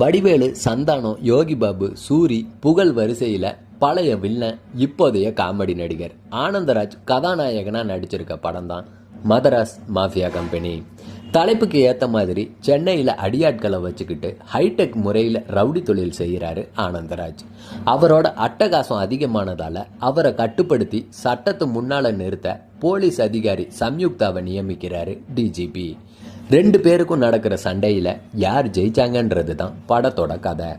வடிவேலு, சந்தானம், யோகி பாபு, சூரி, புகழ் வரிசையில் பழைய வில்லன், இப்போதைய காமெடி நடிகர் ஆனந்தராஜ் கதாநாயகனாக நடிச்சிருக்க படம் தான் மதராஸ் மாஃபியா கம்பெனி. தலைப்புக்கு ஏற்ற மாதிரி சென்னையில் அடியாட்களை வச்சுக்கிட்டு ஹைடெக் முறையில் ரவுடி தொழில் செய்கிறாரு ஆனந்தராஜ். அவரோட அட்டகாசம் அதிகமானதால் அவரை கட்டுப்படுத்தி சட்டத்து முன்னால் நிறுத்த போலீஸ் அதிகாரி சம்யுக்தாவை நியமிக்கிறாரு டிஜிபி. 2 பேருக்கும் நடக்கிற சண்டையில் யார் ஜெயிச்சாங்கன்றது தான் படத்தோட கதை.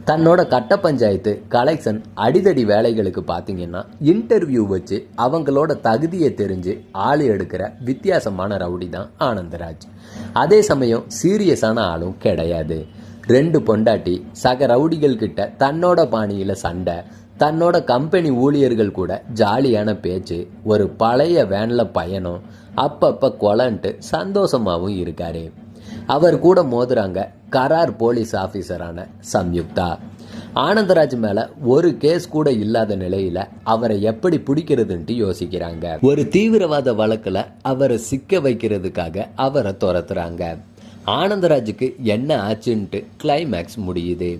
தன்னோட கட்ட பஞ்சாயத்து, கலெக்ஷன், அடிதடி வேலைகளுக்கு பார்த்தீங்கன்னா இன்டர்வியூ வச்சு அவங்களோட தகுதியை தெரிஞ்சு ஆள் எடுக்கிற வித்தியாசமான ரவுடி தான் ஆனந்தராஜ். அதே சமயம் சீரியஸான ஆளும் கிடையாது. 2 பொண்டாட்டி, சக ரவுடிகள் கிட்ட தன்னோட பாணியில் சண்டை, தன்னோட கம்பெனி ஊழியர்கள் கூட ஜாலியான பேச்சு, ஒரு பழைய வேனில் பயணம், அப்பப்போ கொலன்ட்டு சந்தோஷமாகவும் இருக்காரு. அவர் கூட மோதுறாங்க கரார் போலீஸ் ஆஃபீஸரான சம்யுக்தா. ஆனந்தராஜ் மேலே ஒரு கேஸ் கூட இல்லாத நிலையில் அவரை எப்படி பிடிக்கிறதுன்ட்டு யோசிக்கிறாங்க. ஒரு தீவிரவாத வழக்கில் அவரை சிக்க வைக்கிறதுக்காக அவரை துரத்துறாங்க. ஆனந்தராஜுக்கு என்ன ஆச்சுன்ட்டு கிளைமேக்ஸ் முடியுது.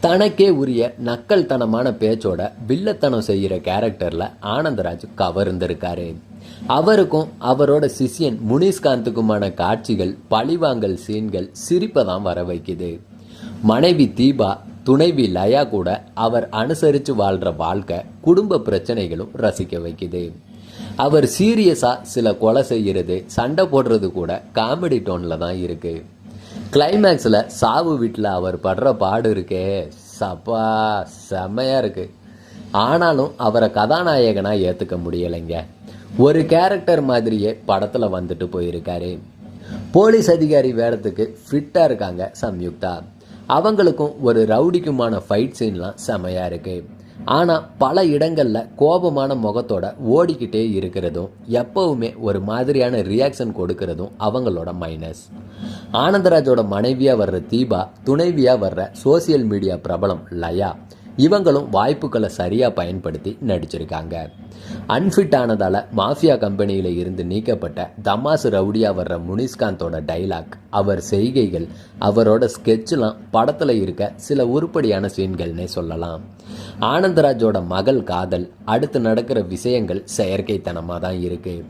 தனக்கே உரிய நக்கல்தனமான பேச்சோட வில்லத்தனம் செய்கிற கேரக்டரில் ஆனந்தராஜ் கவர்ந்திருக்காரு. அவருக்கும் அவரோட சிஷியன் முனிஷ்காந்துக்குமான காட்சிகள், பழிவாங்கல் சீன்கள் சிரிப்பை தான் வர வைக்குது. மனைவி தீபா, துணைவி லயா கூட அவர் அனுசரித்து வாழ்கிற வாழ்க்கை, குடும்ப பிரச்சனைகளும் ரசிக்க வைக்குது. அவர் சீரியஸாக சில கொலை செய்கிறது, சண்டை போடுறது கூட காமெடி டோனில் தான் இருக்குது. கிளைமேக்ஸில் சாவு வீட்டில் அவர் படுற பாடு இருக்கே, சப்பா செம்மையாக இருக்குது. ஆனாலும் அவரை கதாநாயகனாக ஏற்றுக்க முடியலைங்க. ஒரு கேரக்டர் மாதிரியே படத்தில் வந்துட்டு போயிருக்காரு. போலீஸ் அதிகாரி வேடத்துக்கு ஃபிட்டாக இருக்காங்க சம்யுக்தா. அவங்களுக்கும் ஒரு ரவுடிக்குமான ஃபைட் சீன்லாம் செமையாக இருக்குது. ஆனால் பல இடங்களில் கோபமான முகத்தோட ஓடிக்கிட்டே இருக்கிறதும், எப்பவுமே ஒரு மாதிரியான ரியாக்ஷன் கொடுக்கறதும் அவங்களோட மைனஸ். ஆனந்தராஜோட மனைவியாக வர்ற தீபா, துணைவியாக வர்ற சோசியல் மீடியா பிரபலம் லயா, இவங்களும் வாய்ப்புகளை சரியாக பயன்படுத்தி நடிச்சிருக்காங்க. அன்ஃபிட் ஆனதால் மாஃபியா கம்பெனியில் இருந்து நீக்கப்பட்ட தமாசு ரவுடியாக வர்ற முனிஷ்காந்தோட டைலாக், அவர் செய்கைகள், அவரோட ஸ்கெட்செலாம் படத்தில் இருக்க சில உருப்படியான சீன்கள்னே சொல்லலாம். ஆனந்தராஜோட மகள் காதல், அடுத்து நடக்கிற விஷயங்கள் செயற்கைத்தனமாக தான் இருக்குது.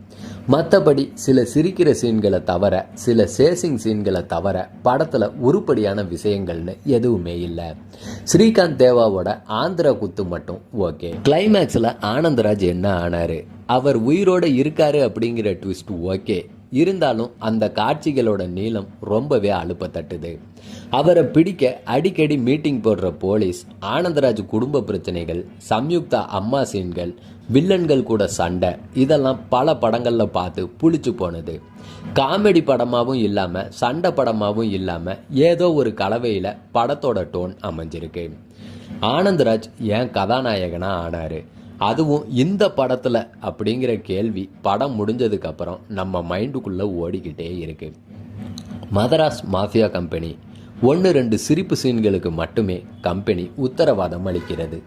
மற்றபடி சில சிரிக்கிற சீன்களை தவிர, சில சேசிங் சீன்களை தவிர படத்தில் உருப்படியான விஷயங்கள்னு எதுவுமே இல்லை. ஸ்ரீகாந்த் தேவாவோட ஆந்திரா குத்து மட்டும் ஓகே. கிளைமேக்ஸில் ஆனந்தராஜ் என்ன ஆனார், அவர் உயிரோடு இருக்காரு அப்படிங்கிற ட்விஸ்ட் ஓகே. இருந்தாலும் அந்த காட்சிகளோட நீளம் ரொம்பவே அலுப்ப தட்டுது. அவரை பிடிக்க அடிக்கடி மீட்டிங் போடுற போலீஸ், ஆனந்தராஜ் குடும்ப பிரச்சனைகள், சம்யுக்தா அம்மா சீன்கள், வில்லன்கள் கூட சண்டை, இதெல்லாம் பல படங்களில் பார்த்து புளிச்சு போனது. காமெடி படமாகவும் இல்லாமல் சண்டை படமாகவும் இல்லாமல் ஏதோ ஒரு கலவையில் படத்தோட டோன் அமைஞ்சிருக்கு. ஆனந்தராஜ் ஏன் கதாநாயகனாக ஆனார், அதுவும் இந்த படத்தில் அப்படிங்கிற கேள்வி படம் முடிஞ்சதுக்கப்புறம் நம்ம மைண்டுக்குள்ளே ஓடிக்கிட்டே இருக்கு. மதராஸ் மாஃபியா கம்பெனி 1-2 சிரிப்பு சீன்களுக்கு மட்டுமே கம்பெனி உத்தரவாதம் அளிக்கிறது.